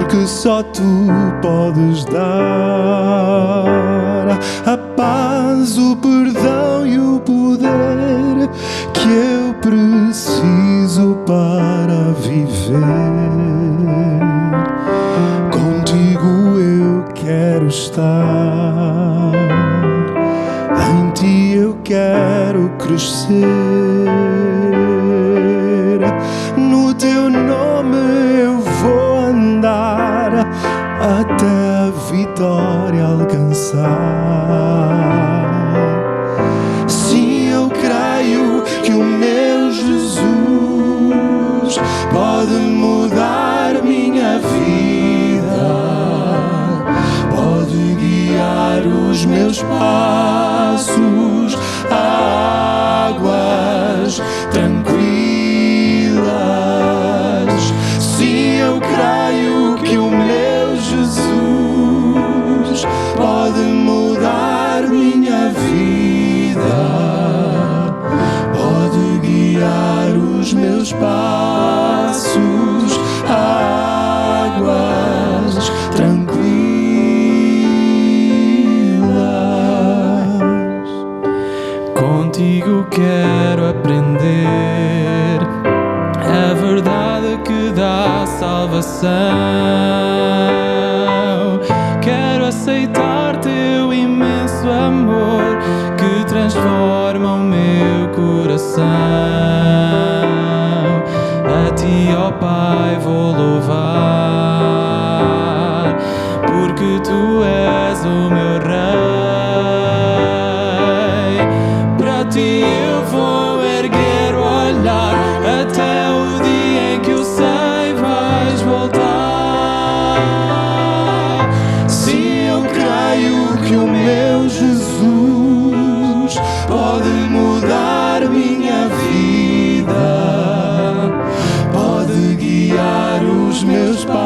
porque só tu podes dar a paz, o perdão e o poder que eu preciso para viver. Contigo eu quero estar, em ti eu quero crescer, no teu nome eu vou andar até a vitória alcançar. Sim, eu creio que o meu Jesus pode mudar minha vida, pode guiar os meus passos a águas tranquilas. Sim, eu creio que o meu Jesus pode mudar minha vida, pode guiar os meus passos a águas tranquilas. Contigo quero aprender a verdade que dá salvação. Quero aceitar teu imenso amor que transforma o meu coração. A ti, ó Pai, vou louvar, porque tu és o meu Rei. Para ti eu vou erguer o olhar até o dia em que eu sei vais voltar. Sim, eu creio que o meu Jesus pode mudar minha vida, pode guiar os meus passos